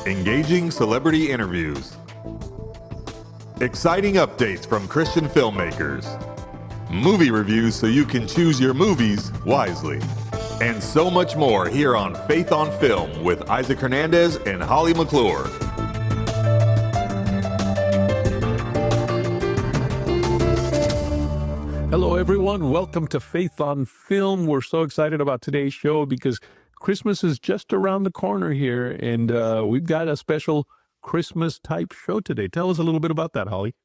engaging celebrity interviews, exciting updates from Christian filmmakers, movie reviews so you can choose your movies wisely, and so much more here on Faith on Film with Isaac Hernandez and Holly McClure. Hello, everyone. Welcome to Faith on Film. We're so excited about today's show because Christmas is just around the corner here, and we've got a special Christmas-type show today. Tell us a little bit about that, Holly.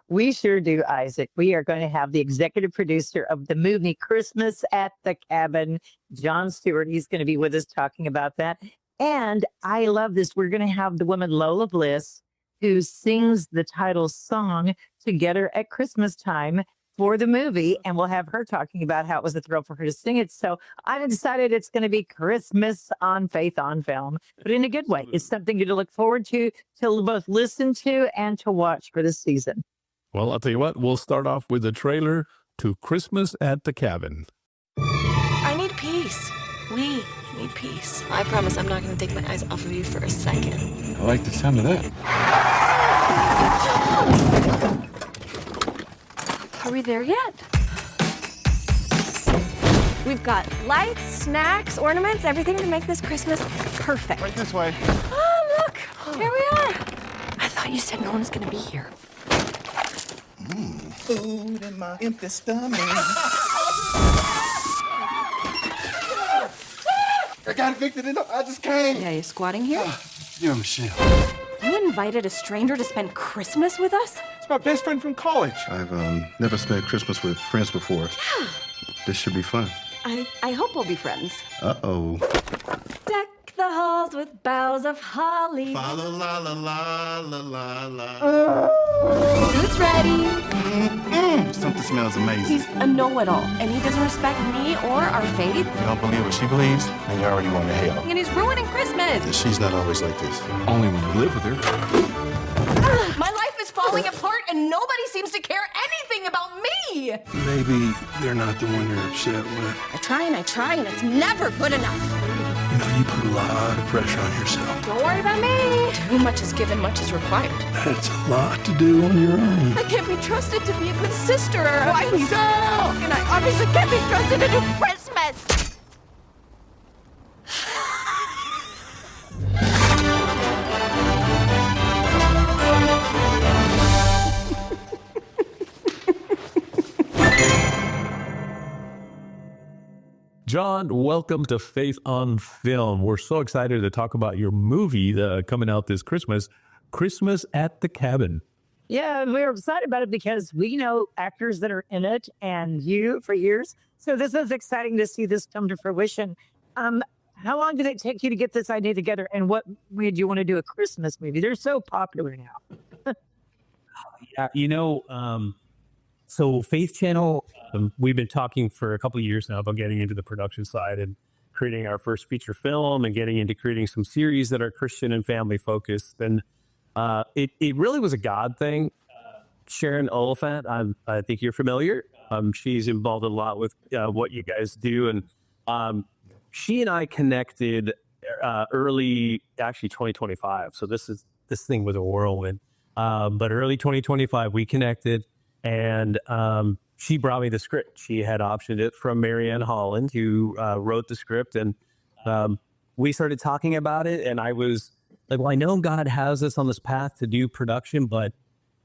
We sure do, Isaac. We are going to have the executive producer of the movie Christmas at the Cabin, John Stewart. He's going to be with us talking about that. And I love this. We're going to have the woman Lola Bliss, who sings the title song together at Christmas time for the movie, and we'll have her talking about how it was a thrill for her to sing it. So I'm excited. It's going to be Christmas on Faith on Film, but in a good way. It's something to look forward to both listen to and to watch for this season. Well, I'll tell you what, we'll start off with a trailer to Christmas at the Cabin. I need peace. We need peace. I promise I'm not going to take my eyes off of you for a second. I like the sound of that. Are we there yet? We've got lights, snacks, ornaments, everything to make this Christmas perfect. Right this way. Oh, look, here we are. I thought you said no one's gonna be here. Food in my empty stomach. I got evicted and I just came. Yeah, you squatting here? You're Michelle. You invited a stranger to spend Christmas with us? It's my best friend from college. I've never spent Christmas with friends before. This should be fun. I hope we'll be friends. Uh-oh. Deck the halls with boughs of holly. La la la la la la la. Food's ready. Something smells amazing. He's a know-it-all, and he doesn't respect me or our faith. You don't believe what she believes, and you're already going to hell. And he's ruining Christmas. She's not always like this. Only when you live with her. My life is falling apart, and nobody seems to care anything about me. Maybe they're not the one you're upset with. I try, and it's never good enough. You know, you put a lot of pressure on yourself. Don't worry about me. Too much is given, much is required. That's a lot to do on your own. I can't be trusted to be a good sister or a wife. And I obviously can't be trusted to do Christmas. John, welcome to Faith on Film. We're so excited to talk about your movie coming out this Christmas, Christmas at the Cabin. Yeah, we're excited about it because we know actors that are in it and you for years. So this is exciting to see this come to fruition. How long did it take you to get this idea together, and what made you want to do a Christmas movie? They're so popular now. So Faith Channel, we've been talking for a couple of years now about getting into the production side and creating our first feature film and getting into creating some series that are Christian and family focused. And it really was a God thing. Sharon Oliphant, I think you're familiar. She's involved a lot with what you guys do. And she and I connected early, actually 2025. So this thing was a whirlwind. But early 2025, we connected. And she brought me the script. She had optioned it from Marianne Holland, who wrote the script. And we started talking about it. And I was like, well, I know God has us on this path to do production, but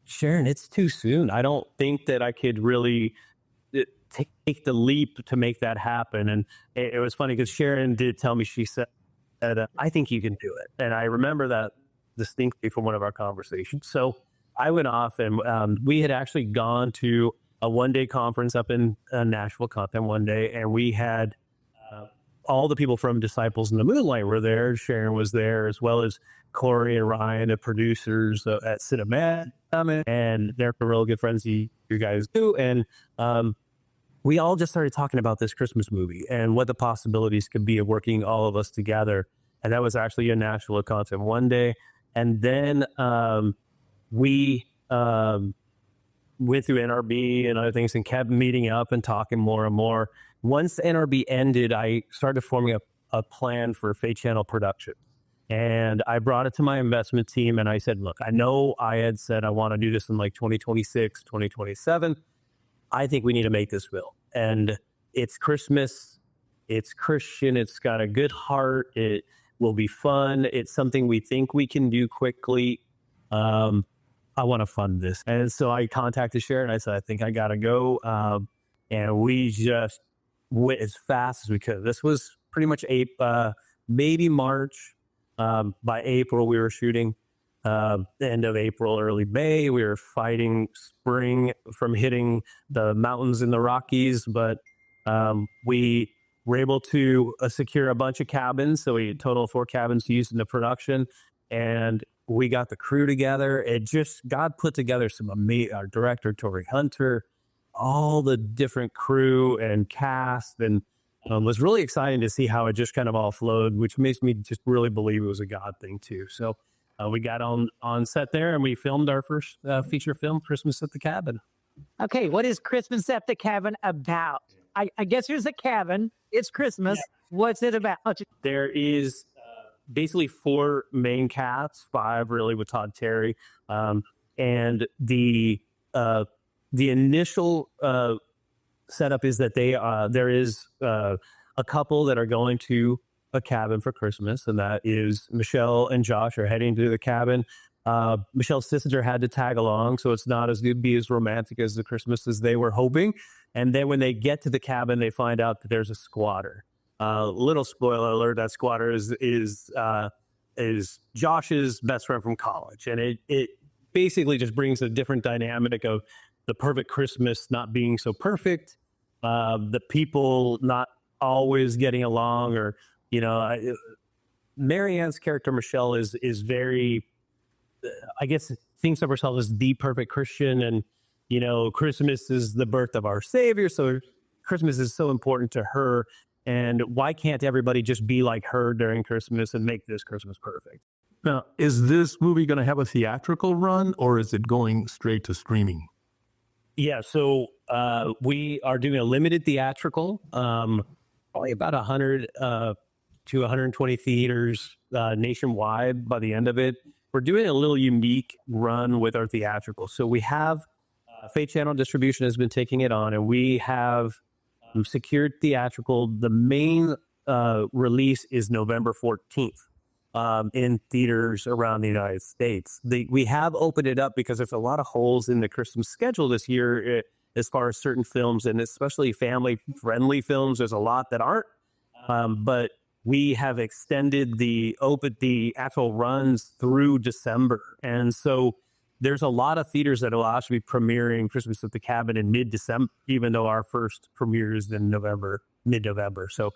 Sharon, it's too soon. I don't think that I could really take the leap to make that happen. And it was funny because Sharon did tell me, she said, I think you can do it. And I remember that distinctly from one of our conversations. So I went off and we had actually gone to a one-day conference up in Nashville, Content one day, and we had all the people from Disciples in the Moonlight were there. Sharon was there, as well as Corey and Ryan, the producers at Cinemat, and they're real good friends you guys do. And we all just started talking about this Christmas movie and what the possibilities could be of working all of us together. And that was actually in Nashville at Content one day. And then we went through NRB and other things and kept meeting up and talking more and more. Once NRB ended, I started forming a plan for Faith Channel production. And I brought it to my investment team and I said, look, I know I had said I want to do this in like 2026, 2027. I think we need to make this film. And it's Christmas. It's Christian. It's got a good heart. It will be fun. It's something we think we can do quickly. I want to fund this. And so I contacted Sharon. I said, I think I got to go. And we just went as fast as we could. This was pretty much maybe March. By April, we were shooting. End of April, early May, we were fighting spring from hitting the mountains in the Rockies. But we were able to secure a bunch of cabins. So we had a total of 4 cabins used in the production. And we got the crew together. God put together our director, Tori Hunter, all the different crew and cast, and was really exciting to see how it just kind of all flowed, which makes me just really believe it was a God thing too. So we got on set there and we filmed our first feature film, Christmas at the Cabin. Okay, what is Christmas at the Cabin about? I guess there's a cabin. It's Christmas. Yeah. What's it about? There is basically 4 main casts, 5 really with Todd Terry. And the initial setup is that there is a couple that are going to a cabin for Christmas, and that is Michelle and Josh are heading to the cabin. Michelle's sister had to tag along, so it's not as good be as romantic as the Christmas as they were hoping. And then when they get to the cabin, they find out that there's a squatter. Little spoiler alert: that squatter is Josh's best friend from college, and it basically just brings a different dynamic of the perfect Christmas not being so perfect, the people not always getting along, or Marianne's character Michelle is very, I guess, thinks of herself as the perfect Christian, and Christmas is the birth of our Savior, so Christmas is so important to her. And why can't everybody just be like her during Christmas and make this Christmas perfect? Now, is this movie going to have a theatrical run, or is it going straight to streaming? Yeah, so we are doing a limited theatrical, probably about 100 to 120 theaters nationwide by the end of it. We're doing a little unique run with our theatrical. So we have Faith Channel Distribution has been taking it on, and we have secured theatrical. The main release is November 14th in theaters around the United States. We have opened it up because there's a lot of holes in the Christmas schedule this year as far as certain films, and especially family-friendly films. There's a lot that aren't, but we have extended the actual runs through December. And so there's a lot of theaters that will actually be premiering Christmas at the Cabin in mid-December, even though our first premiere is in mid-November. So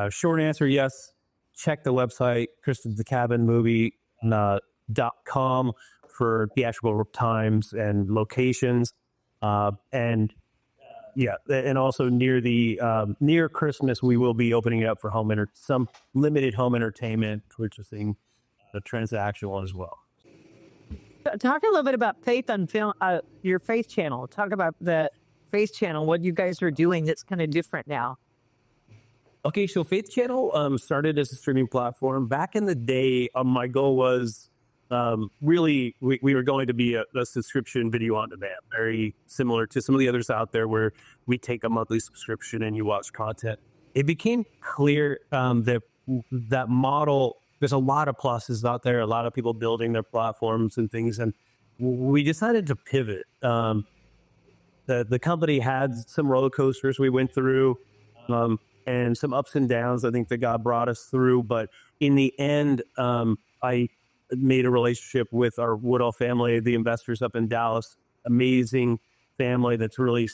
short answer, yes. Check the website, christmasatthecabinmovie.com for theatrical times and locations. And also near Christmas, we will be opening it up for some limited home entertainment, purchasing the transactional as well. Talk a little bit about Faith on Film, your Faith channel. Talk about the Faith channel, what you guys are doing that's kind of different now. Okay, so Faith Channel started as a streaming platform. Back in the day, my goal was really we were going to be a subscription video on demand, very similar to some of the others out there where we take a monthly subscription and you watch content. It became clear that model, there's a lot of pluses out there, a lot of people building their platforms and things, and we decided to pivot. The company had some roller coasters we went through, and some ups and downs, I think, that God brought us through. But in the end, I made a relationship with our Woodall family, the investors up in Dallas, amazing family that's really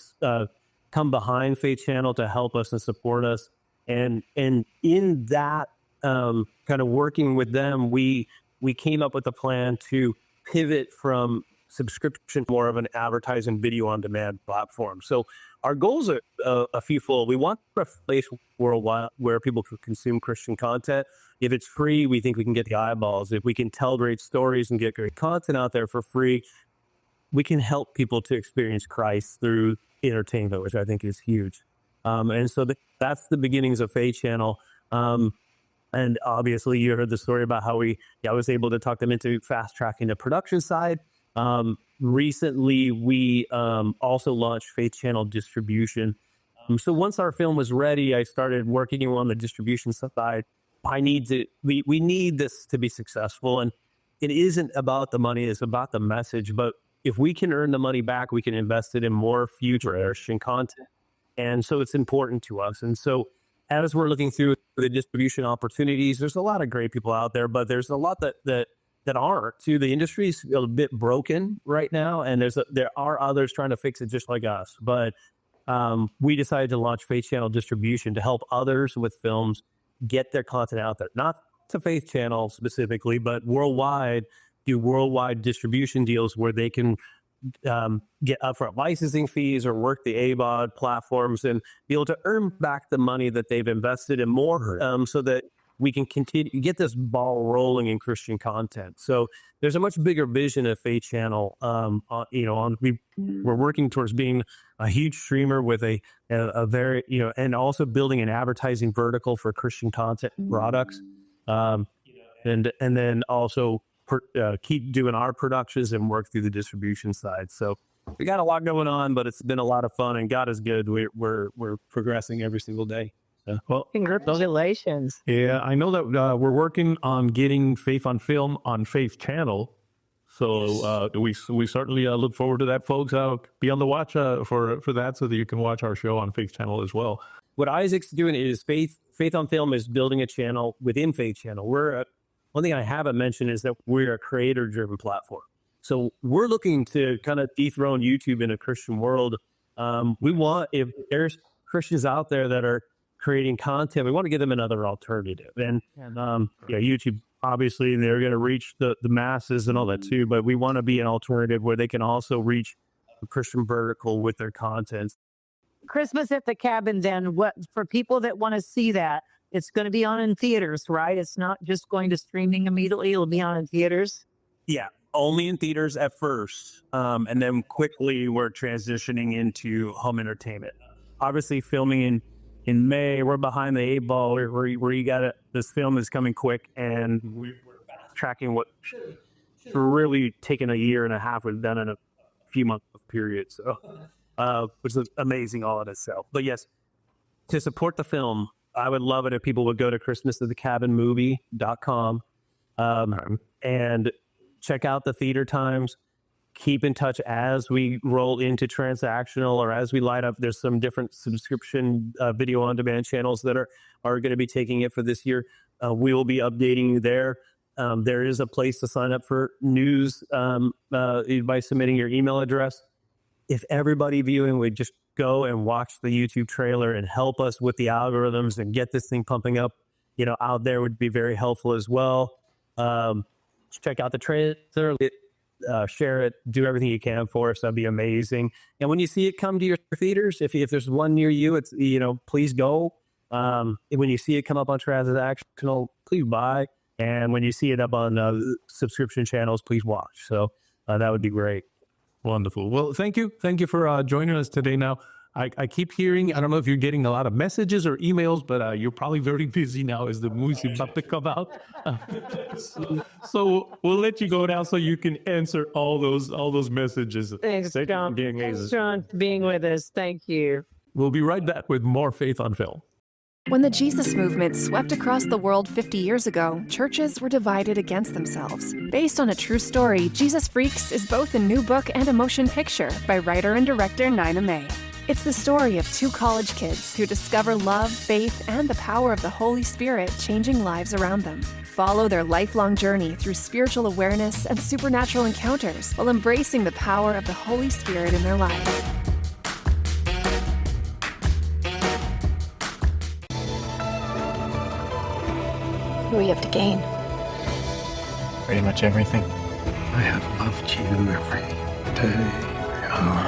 come behind Faith Channel to help us and support us. And in that kind of working with them, we came up with a plan to pivot from subscription more of an advertising video on demand platform. So our goals are a fewfold. We want a place worldwide where people can consume Christian content. If it's free, we think we can get the eyeballs. If we can tell great stories and get great content out there for free, we can help people to experience Christ through entertainment, which I think is huge. And so that's the beginnings of Faith Channel. And obviously, you heard the story about how I was able to talk them into fast tracking the production side. Recently, we also launched Faith Channel distribution. So once our film was ready, I started working on the distribution side. We need this to be successful, and it isn't about the money; it's about the message. But if we can earn the money back, we can invest it in more future Christian content, and so it's important to us. And so, as we're looking through the distribution opportunities, there's a lot of great people out there, but there's a lot that aren't. Too, the industry's a bit broken right now, and there are others trying to fix it just like us. But we decided to launch Faith Channel distribution to help others with films get their content out there, not to Faith Channel specifically, but worldwide, do worldwide distribution deals where they can get upfront licensing fees or work the AVOD platforms and be able to earn back the money that they've invested in more, so that we can continue to get this ball rolling in Christian content. So there's a much bigger vision of Faith Channel. We're working towards being a huge streamer with a very, and also building an advertising vertical for Christian content products. And then also keep doing our productions and work through the distribution side. So we got a lot going on, but it's been a lot of fun, and God is good. We're progressing every single day. Well, congratulations. Yeah, I know that we're working on getting Faith on Film on Faith Channel. So we certainly look forward to that, folks. Be on the watch for that, so that you can watch our show on Faith Channel as well. What Isaac's doing is Faith on Film is building a channel within Faith Channel. One thing I haven't mentioned is that we're a creator-driven platform. So we're looking to kind of dethrone YouTube in a Christian world. If there's Christians out there that are creating content, we want to give them another alternative. And YouTube, obviously, they're going to reach the masses and all that too, but we want to be an alternative where they can also reach the Christian vertical with their content. Christmas at the Cabin, then, what for people that want to see that, it's going to be on in theaters, right? It's not just going to streaming immediately. It'll be on in theaters. Yeah, only in theaters at first. And then quickly we're transitioning into home entertainment. Obviously filming in May, we're behind the 8 ball where you got it. This film is coming quick, and we're tracking what really taken a year and a half. We've done in a few month period. So, which is amazing all in itself. But yes, to support the film, I would love it if people would go to christmasatthecabinmovie.com and check out the theater times. Keep in touch as we roll into transactional, or as we light up. There's some different subscription video on demand channels that are going to be taking it for this year. We will be updating you there. There is a place to sign up for news by submitting your email address. If everybody viewing would just go and watch the YouTube trailer and help us with the algorithms and get this thing pumping up, out there, would be very helpful as well. Check out the trailer. Share it, do everything you can for us. That'd be amazing. And when you see it come to your theaters, if there's one near you, it's, please go. When you see it come up on transactional, please buy. And when you see it up on subscription channels, please watch. So that would be great. Wonderful. Well, thank you. Thank you for joining us today. Now, I keep hearing, I don't know if you're getting a lot of messages or emails, but you're probably very busy now as the movie's about to come out. So we'll let you go now so you can answer all those messages. Thanks, John. Thanks, John, for being with us. Thank you. We'll be right back with more Faith on Film. When the Jesus movement swept across the world 50 years ago, churches were divided against themselves. Based on a true story, Jesus Freaks is both a new book and a motion picture by writer and director Nina May. It's the story of 2 college kids who discover love, faith, and the power of the Holy Spirit changing lives around them. Follow their lifelong journey through spiritual awareness and supernatural encounters while embracing the power of the Holy Spirit in their lives. What do we have to gain? Pretty much everything. I have loved you every day, every hour,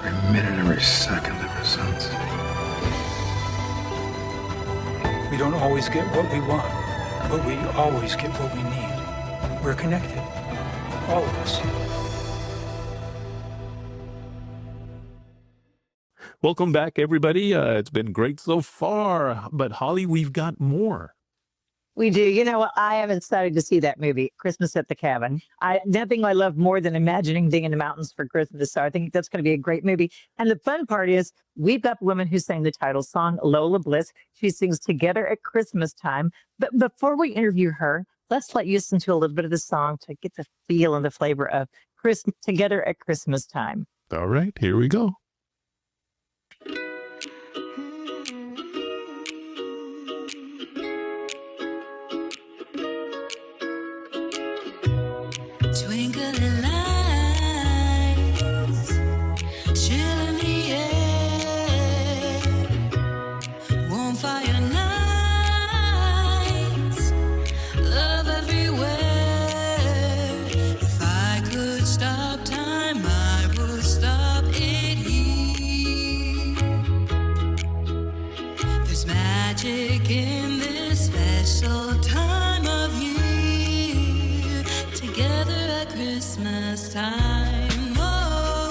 every minute, every second ever since. We don't always get what we want, but we always get what we need. We're connected, all of us. Welcome back, everybody. It's been great so far. But Holly, we've got more. We do. You know what? I haven't started to see that movie, Christmas at the Cabin. Nothing I love more than imagining being in the mountains for Christmas. So I think that's going to be a great movie. And the fun part is we've got the woman who sang the title song, Lola Bliss. She sings Together at Christmas Time. But before we interview her, let's let you listen to a little bit of the song to get the feel and the flavor of Together at Christmas Time. All right, here we go. Twinkling lights, chill in the air, warm fire nights, love everywhere. If I could stop time, I would stop it here. There's magic in this special time of year, together at Christmas time. Oh,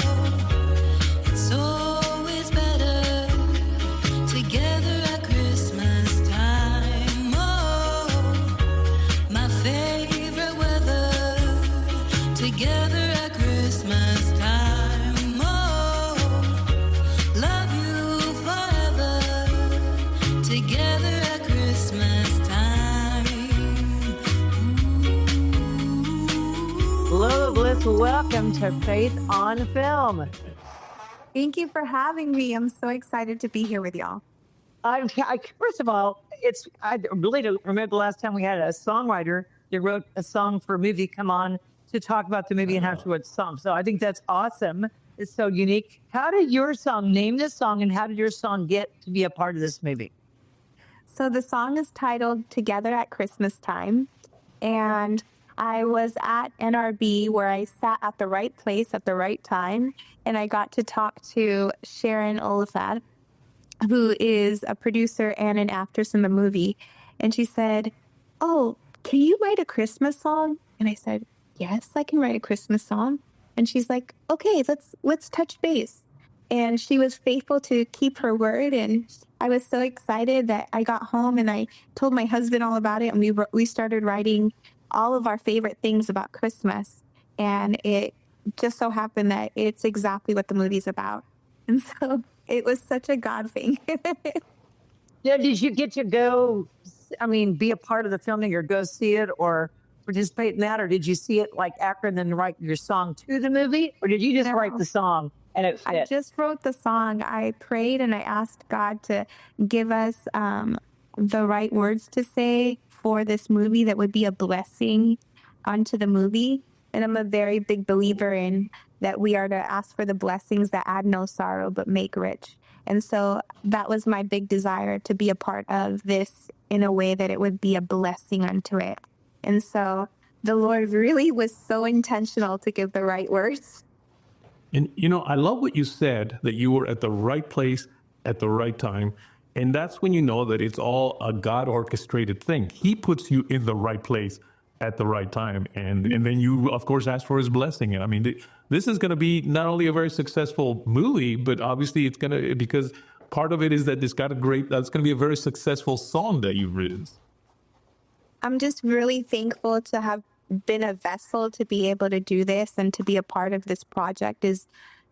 it's always better together at Christmas time. Oh, my favorite weather together at Christmas time. Oh, love you forever together at Christmas time. Lola Bliss, welcome to Faith on Film. Thank you for having me. I'm so excited to be here with y'all. First of all, I really don't remember the last time we had a songwriter that wrote a song for a movie come on to talk about the movie and how to write the song. So I think that's awesome. It's so unique. How did your song name this song, and how did your song get to be a part of this movie? So the song is titled Together at Christmas Time. And I was at NRB where I sat at the right place at the right time. And I got to talk to Sharon Oliphant, who is a producer and an actress in the movie. And she said, "Oh, can you write a Christmas song?" And I said, "Yes, I can write a Christmas song." And she's like, "Okay, let's touch base." And she was faithful to keep her word. And I was so excited that I got home and I told my husband all about it. And we started writing all of our favorite things about Christmas. And it just so happened that it's exactly what the movie's about. And so it was such a God thing. Yeah, did you get to go, be a part of the filming or go see it or participate in that? Or did you see it like after and then write your song to the movie? Or did you just write the song and it fit? I just wrote the song. I prayed and I asked God to give us the right words to say for this movie that would be a blessing onto the movie. And I'm a very big believer in that we are to ask for the blessings that add no sorrow but make rich. And so that was my big desire, to be a part of this in a way that it would be a blessing unto it. And so the Lord really was so intentional to give the right words. And, I love what you said, that you were at the right place at the right time. And that's when you know that it's all a God orchestrated thing. He puts you in the right place at the right time. And then you, of course, ask for his blessing. And this is going to be not only a very successful movie, but obviously it's going to, because part of it is that that's going to be a very successful song that you've written. I'm just really thankful to have been a vessel to be able to do this, and to be a part of this project is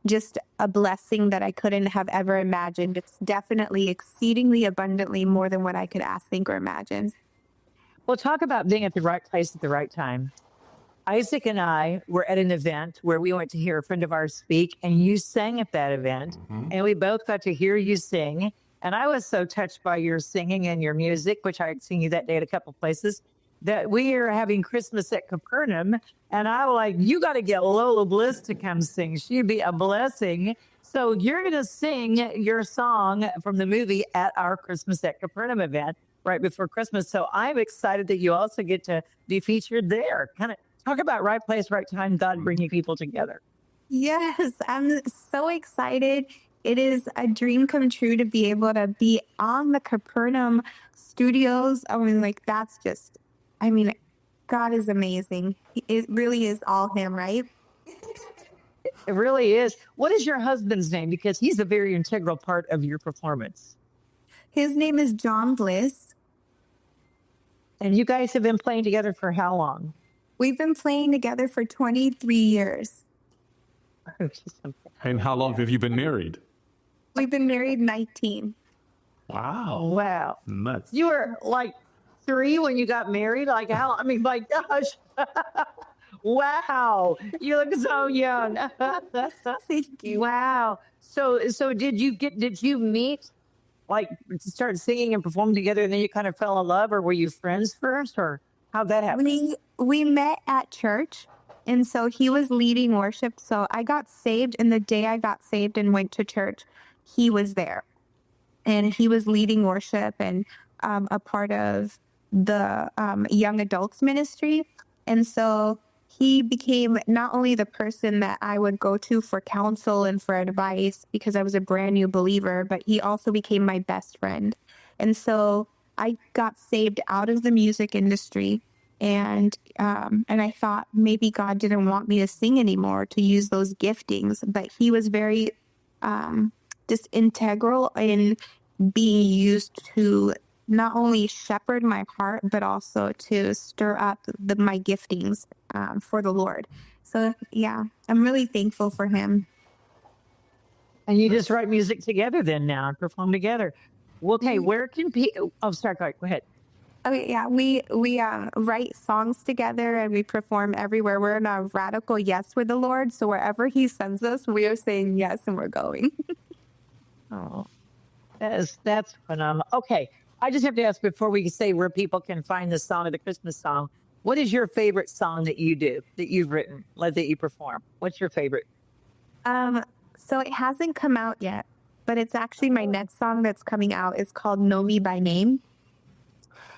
just a blessing that I couldn't have ever imagined. It's definitely exceedingly abundantly more than what I could ask, think, or imagine. Well, talk about being at the right place at the right time. Isaac and I were at an event where we went to hear a friend of ours speak, and you sang at that event, and we both got to hear you sing. And I was so touched by your singing and your music, which I had seen you that day at a couple places, that we are having Christmas at Capernaum. And I was like, you got to get Lola Bliss to come sing. She'd be a blessing. So you're going to sing your song from the movie at our Christmas at Capernaum event right before Christmas. So I'm excited that you also get to be featured there. Kind of talk about right place, right time, God bringing people together. Yes, I'm so excited. It is a dream come true to be able to be on the Capernaum studios. That's just, God is amazing. It really is all him, right? It really is. What is your husband's name? Because he's a very integral part of your performance. His name is John Bliss. And you guys have been playing together for how long? We've been playing together for 23 years. And how long have you been married? We've been married 19. Wow. Wow. Nuts. You were like 3 when you got married? Like how? I mean, my gosh. Wow. You look so young. Wow. So did you meet, like, start singing and performing together, and then you kind of fell in love, or were you friends first, or how'd that happen? We met at church, and so he was leading worship. So I got saved, and the day I got saved and went to church, he was there, and he was leading worship and a part of the young adults ministry. And so he became not only the person that I would go to for counsel and for advice because I was a brand new believer, but he also became my best friend. And so I got saved out of the music industry, and I thought maybe God didn't want me to sing anymore, to use those giftings, but he was very just integral in being used to not only shepherd my heart, but also to stir up my giftings for the Lord. So yeah, I'm really thankful for him. And you just write music together then now and perform together. Okay, where can people? Oh, sorry, go ahead. Okay, yeah, we write songs together and we perform everywhere. We're in a radical yes with the Lord, so wherever He sends us, we are saying yes and we're going. Oh, that's phenomenal. Okay, I just have to ask before we say where people can find the song of the Christmas song. What is your favorite song that you do, that you've written, like that you perform? What's your favorite? So it hasn't come out yet, but it's actually my next song that's coming out. It's called Know Me by Name.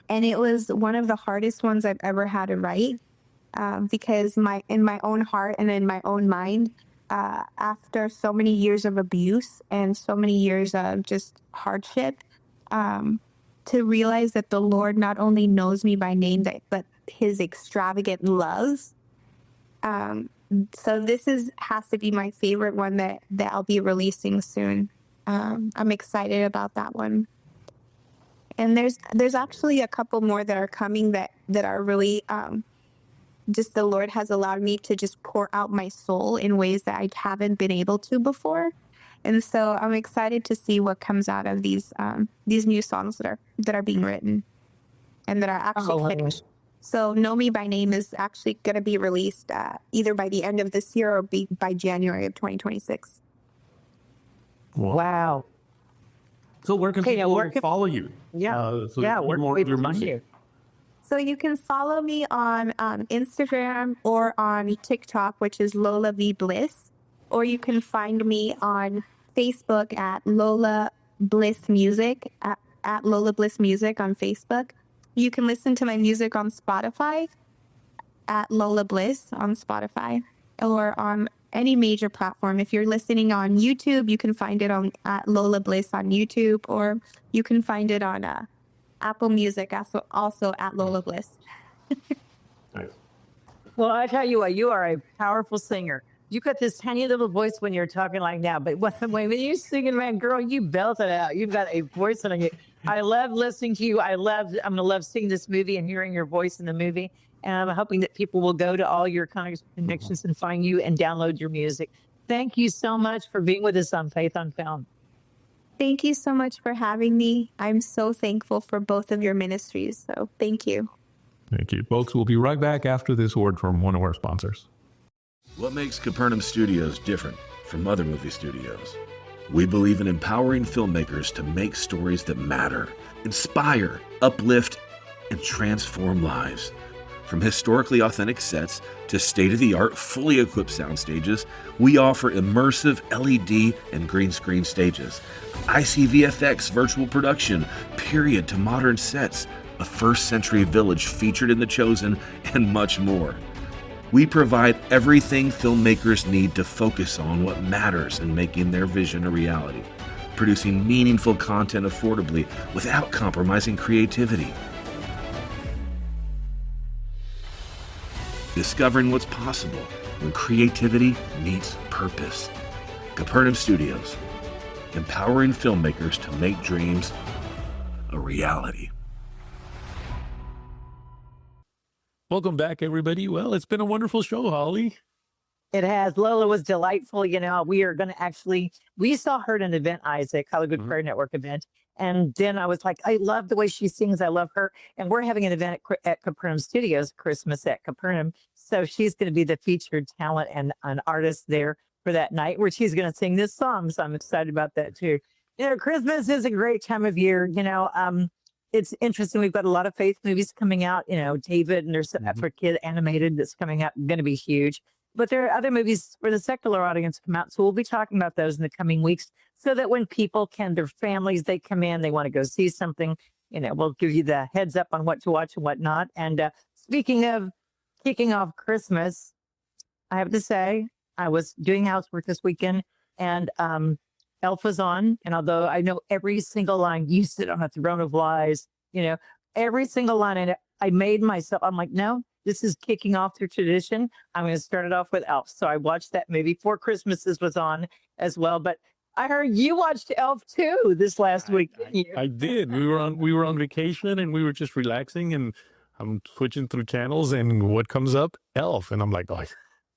And it was one of the hardest ones I've ever had to write because in my own heart and in my own mind, after so many years of abuse and so many years of just hardship, to realize that the Lord not only knows me by name, but His extravagant love. So this has to be my favorite one that I'll be releasing soon. I'm excited about that one. And there's actually a couple more that are coming that are really just the Lord has allowed me to just pour out my soul in ways that I haven't been able to before. And so I'm excited to see what comes out of these new songs that are being written and that are actually finished. So Know Me by Name is actually going to be released either by the end of this year or by January of 2026. Wow. So where can people follow you? Yeah. Where more of your music? So you can follow me on Instagram or on TikTok, which is Lola Bliss, or you can find me on Facebook at Lola Bliss Music, at Lola Bliss Music on Facebook. You can listen to my music on Spotify at Lola Bliss on Spotify, or on any major platform. If you're listening on YouTube, you can find it at Lola Bliss on YouTube, or you can find it on Apple Music, also at Lola Bliss. Nice. Well, I tell you what, you are a powerful singer. You got this tiny little voice when you're talking like now, but when you're singing, man, girl, you belt it out. You've got a voice on you. I love listening to you. I'm going to love seeing this movie and hearing your voice in the movie. And I'm hoping that people will go to all your connections and find you and download your music. Thank you so much for being with us on Faith on Film. Thank you so much for having me. I'm so thankful for both of your ministries. So thank you. Thank you. Folks, we'll be right back after this word from one of our sponsors. What makes Capernaum Studios different from other movie studios? We believe in empowering filmmakers to make stories that matter, inspire, uplift, and transform lives. From historically authentic sets to state-of-the-art, fully equipped sound stages, we offer immersive LED and green screen stages, ICVFX virtual production, period to modern sets, a first-century village featured in The Chosen, and much more. We provide everything filmmakers need to focus on what matters in making their vision a reality, producing meaningful content affordably without compromising creativity. discovering what's possible when creativity meets purpose. Capernaum Studios, empowering filmmakers to make dreams a reality. Welcome back, everybody. Well, it's been a wonderful show, Holly. It has. Lola was delightful. You know, we are going to we saw her at an event, Isaac, Hollywood Prayer Network event. And then I was like, I love the way she sings. I love her. And we're having an event at Capernaum Studios, Christmas at Capernaum. So she's going to be the featured talent and an artist there for that night where she's going to sing this song. So I'm excited about that too. You know, Christmas is a great time of year. You know, it's interesting. We've got a lot of faith movies coming out, you know, David, and there's for kid animated that's coming out, going to be huge. But there are other movies for the secular audience come out. So we'll be talking about those in the coming weeks so that when people their families, they come in, they want to go see something, you know, we'll give you the heads up on what to watch and what not. And speaking of kicking off Christmas, I have to say, I was doing housework this weekend and Elf was on. And although I know every single line, you sit on a throne of lies, you know, every single line, and I made myself, I'm like, no, this is kicking off the tradition. I'm going to start it off with Elf. So I watched that movie. Four Christmases was on as well. But I heard you watched Elf too this last week. I did. We were on vacation and we were just relaxing, and I'm switching through channels, and what comes up? Elf. And I'm like, oh,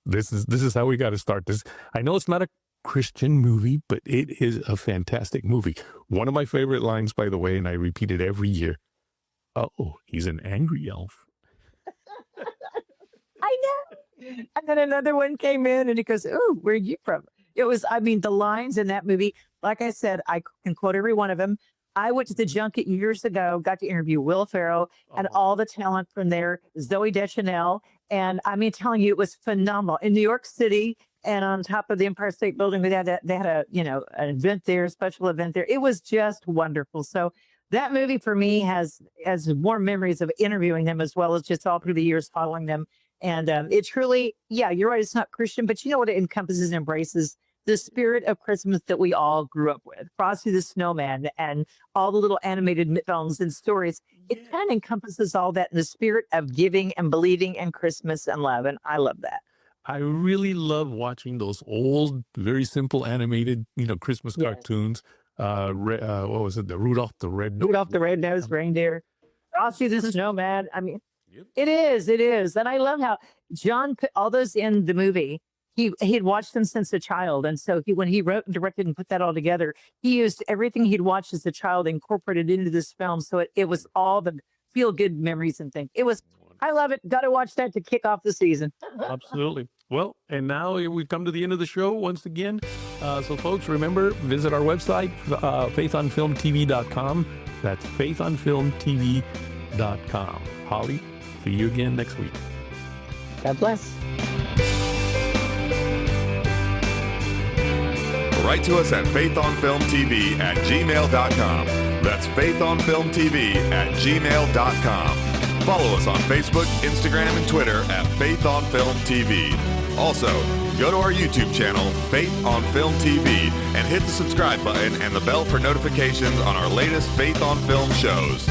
this is how we got to start this. I know it's not a Christian movie, but it is a fantastic movie. One of my favorite lines, by the way, and I repeat it every year. Oh, he's an angry elf. I know. And then another one came in and he goes, oh, where are you from? It was, I mean, the lines in that movie, like I said, I can quote every one of them. I went to the junket years ago, got to interview Will Ferrell and all the talent from there, Zooey Deschanel. And I mean, telling you, it was phenomenal. In New York City and on top of the Empire State Building, they had a, you know, an event there, special event there. It was just wonderful. So that movie for me has more memories of interviewing them as well as just all through the years following them. And it truly, yeah, you're right. It's not Christian, but you know what it encompasses and embraces? The spirit of Christmas that we all grew up with. Frosty the Snowman and all the little animated films and stories. It kind of encompasses all that in the spirit of giving and believing in Christmas and love. And I love that. I really love watching those old, very simple animated, you know, Christmas cartoons. What was it? The Rudolph the Red-Nosed Reindeer. Frosty the Snowman. I mean, it is. And I love how John put all those in the movie. He had watched them since a child. And so when he wrote and directed and put that all together, he used everything he'd watched as a child, incorporated into this film. So it was all the feel-good memories and things. I love it. Got to watch that to kick off the season. Absolutely. Well, and now we've come to the end of the show once again. So folks, remember, visit our website, faithonfilmtv.com. That's faithonfilmtv.com. Holly, see you again next week. God bless. Write to us at faithonfilmtv@gmail.com. That's faithonfilmtv@gmail.com. Follow us on Facebook, Instagram, and Twitter at Faith on Film TV. Also, go to our YouTube channel, Faith on Film TV, and hit the subscribe button and the bell for notifications on our latest Faith on Film shows.